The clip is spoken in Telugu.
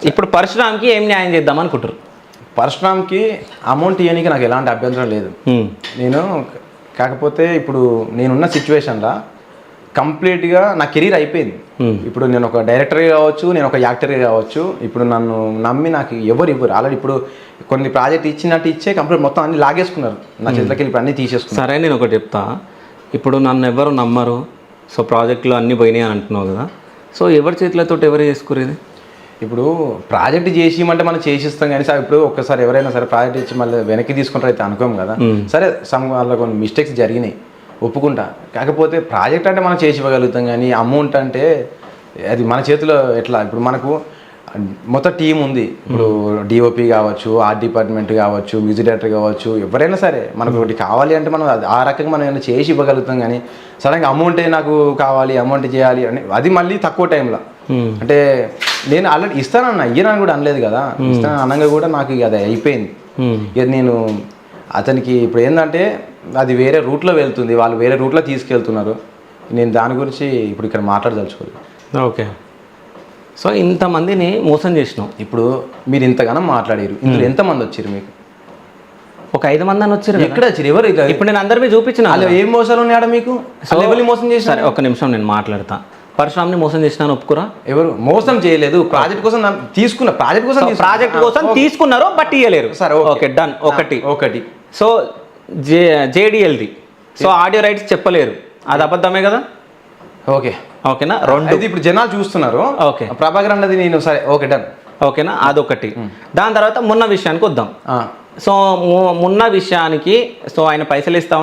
ఇప్పుడు పరశురామ్కి ఏం న్యాయం చేద్దాం అనుకుంటారు? పరశురామ్కి అమౌంట్ ఇవ్వడానికి నాకు ఎలాంటి అభ్యంతరం లేదు. నేను కాకపోతే ఇప్పుడు నేనున్న సిచ్యువేషన్లో కంప్లీట్గా నా కెరీర్ అయిపోయింది. ఇప్పుడు నేను ఒక డైరెక్టర్గా కావచ్చు, నేను ఒక యాక్టర్గా కావచ్చు, ఇప్పుడు నన్ను నమ్మి నాకు ఎవరు ఇవ్వరు. ఆల్రెడీ ఇప్పుడు కొన్ని ప్రాజెక్ట్ ఇచ్చినట్టు ఇచ్చే కంప్లీట్ మొత్తం అన్ని లాగేసుకున్నారు నా చేతిలోకి వెళ్ళి, ఇప్పుడు అన్నీ తీసేసుకున్నారు. సరే, నేను ఒకటి చెప్తా. ఇప్పుడు నన్ను ఎవరు నమ్మరు, సో ప్రాజెక్టులు అన్నీ పోయినాయి అని అంటున్నావు కదా, సో ఎవరి చేతులతో ఎవరు చేసుకునేది? ఇప్పుడు ప్రాజెక్ట్ చేసిమంటే మనం చేసిస్తాం కానీ సార్, ఇప్పుడు ఒక్కసారి ఎవరైనా సరే ప్రాజెక్ట్ ఇచ్చి మళ్ళీ వెనక్కి తీసుకుంటారు అయితే అనుకోము కదా. సరే, వాళ్ళ కొన్ని మిస్టేక్స్ జరిగినాయి, ఒప్పుకుంటా. కాకపోతే ప్రాజెక్ట్ అంటే మనం చేసి ఇవ్వగలుగుతాం కానీ అమౌంట్ అంటే అది మన చేతిలో ఎట్లా? ఇప్పుడు మనకు మొత్తం టీం ఉంది. ఇప్పుడు డిఓపి కావచ్చు, ఆర్ట్ డిపార్ట్మెంట్ కావచ్చు, మ్యూజిక్ డైరెక్టర్ కావచ్చు, ఎవరైనా సరే మనకు ఒకటి కావాలి అంటే మనం ఆ రకంగా మనం ఏమైనా చేసి ఇవ్వగలుగుతాం. కానీ సడన్గా అమౌంటే నాకు కావాలి, అమౌంట్ చేయాలి అని అది మళ్ళీ తక్కువ టైంలో అంటే నేను ఆల్రెడీ ఇస్తానన్నా, ఇయ్యనని కూడా అనలేదు కదా. ఇస్తాను అనగా కూడా నాకు ఇక అది అయిపోయింది. ఇక నేను అతనికి ఇప్పుడు ఏంటంటే అది వేరే రూట్లో వెళ్తుంది, వాళ్ళు వేరే రూట్లో తీసుకెళ్తున్నారు. నేను దాని గురించి ఇప్పుడు ఇక్కడ మాట్లాడదలుచుకోలేదు. ఓకే, సో ఇంతమందిని మోసం చేసినాం. ఇప్పుడు మీరు ఇంతగానో మాట్లాడారు, ఇందులో ఎంతమంది వచ్చారు మీకు? ఒక 5 మంది అని వచ్చారు. ఎక్కడ వచ్చారు? ఎవరు? ఇప్పుడు నేను అందరినీ చూపించిన వాళ్ళు ఏం మోసాలు ఉన్నాయా మీకు? ఎవరిని మోసం చేసి? సరే, ఒక నిమిషం నేను మాట్లాడతా. పరశురామ్ని మోసం చేసినాను ఒప్పుకురా? ఎవరు మోసం చేయలేదు. ప్రాజెక్ట్ కోసం తీసుకున్న ప్రాజెక్ట్ కోసం తీసుకున్నారు, బట్ ఇయ్యలేరు. సరే, ఓకే, డన్. ఒకటి సో జేడిఎల్ది, సో ఆడియో రైట్స్ చెప్పలేరు, అది అబద్ధమే కదా? ఓకేనా? 2 ఇప్పుడు జనాలు చూస్తున్నారు. ఓకే, ప్రభాకర్ అన్నది నేను సరే, ఓకే, డన్. ఓకేనా? అదొకటి. దాని తర్వాత మొన్న విషయానికి వద్దాం. సో మొన్న విషయానికి, సో ఆయన పైసలు ఇస్తా